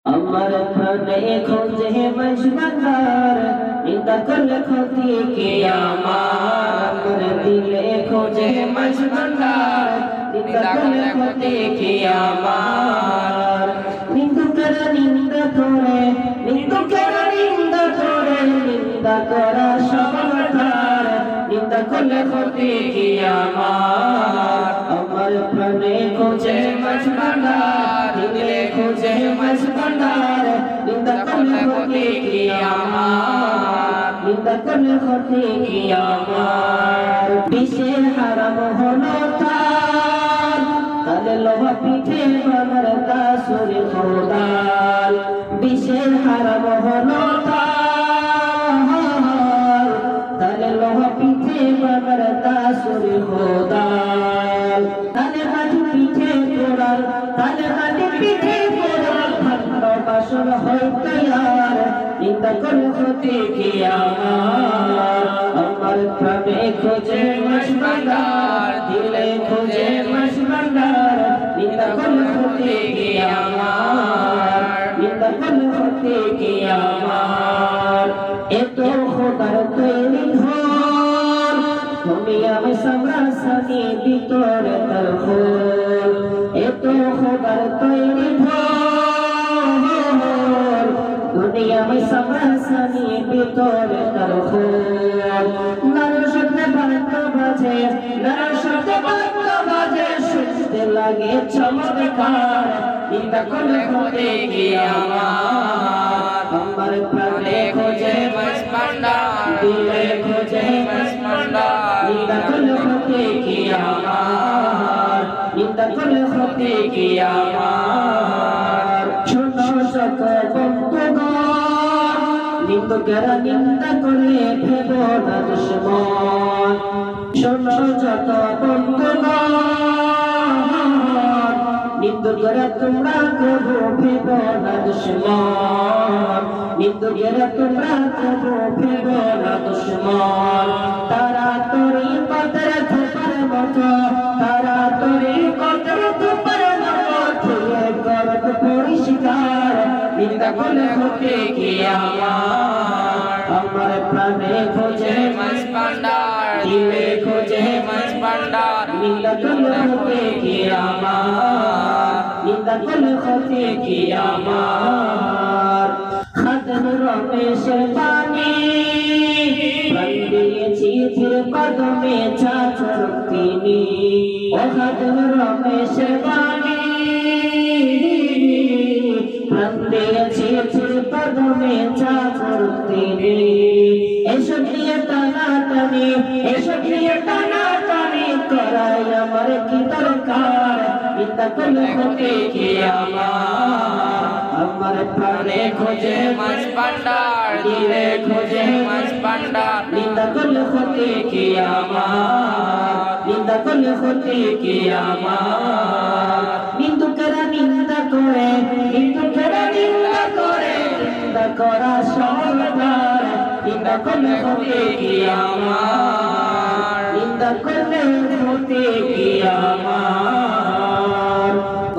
আমার প্রাণে খোঁজে মজবন্দার নিন্দা করলে ক্ষতি কি আমার দিলে খোঁজে মজবন্দার নিন্দা করলে ক্ষতি কি আমার নিন্দুকের নিন্দা করে নিন্দুকের নিন্দা করে নিন্দা করা সমাধার নিন্দা করলে ক্ষতি কি আমার আমার প্রাণে খোঁজে মজবন্দার দিলে খোঁজে মজবন্দার নিন্দা করলে ক্ষতি কি আমার নিন্দা করলে ক্ষতি কি আমার বিষে হারাম হলো তার তালে লোহা পিঠে বাবার দাসুর খোদার বিষে হারাম হলো তার তালে লোহা পিঠে বাবার দাসুর খোদার তালে হাতি পিঠে পোড়াল তালে হাতি পিঠে পোড়াল ভালোবাসর হয় তৈয়ার নিন্দা করলে ক্ষতি কি আমার আমার প্রাণে খোঁজে মজবন্দার দিলে খোঁজে মজবন্দার নিন্দা করলে ক্ষতি কি আমার নিন্দা করলে ক্ষতি কি আমার এত খোদার তৈরি ঘর তুমি আমি সামরাসানি ভিতরে তার খোল এত খোদার তৈরি ঘর দুনিয়া में समरसानी ভিতরে তার খোল নারী শব্দে বার্তা বাজে নারী শব্দে বার্তা বাজে শুনতে লাগে চমৎকার নিন্দা করলে ক্ষতি কি আমার আমার প্রাণে খোঁজে মজবন্দার দিলে খোঁজে মজবন্দার নিন্দা করলে ক্ষতি কি আমার নিন্দা করলে ক্ষতি কি আমার শোনো যত বন্ধুগণ নিন্দুকেরা নিন্দা করে ভেব না দুশ্মন শোনো যত বন্ধুগণ নিন্দুকেরা তোমরা কবু ভেব না দুশ্মন নিন্দুকেরা তোমরা কবু ভেব না দুশ্মন তারা তোরি পথের ধোপার মতো তারা তোরি পথের ধোপার মতো ধুয়ে করত পরিষ্কার নিন্দা করলে ক্ষতি কি আমার আমার প্রাণে খোঁজে মজবন্দার দিলে খোঁজে মজবন্দার নিন্দা করলে ক্ষতি কি আমার নিন্দা করলে ক্ষতি কি আমার খাদম রমেশের পানি প্রাণ দিয়েছি ফির কদমে চাচর তিনি ও খাদম রমেশের পানি প্রাণ দিয়েছি ফির কদমে চাচর তিনি এসব নিয়ে টানাটানি এসব নিয়ে টানাটানি করাই আমার কি দরকার নিন্দা করলে ক্ষতি কি আমার আমার প্রাণে খোঁজে মজবন্দার দিলে খোঁজে মজবন্দার নিন্দা করলে ক্ষতি কি আমার নিন্দা করলে ক্ষতি কি আমার নিন্দুকেরা নিন্দা করে নিন্দুকেরা নিন্দা করে নিন্দা করা সমাধার নিন্দা করলে ক্ষতি কি আমার নিন্দা করলে ক্ষতি কি আমার।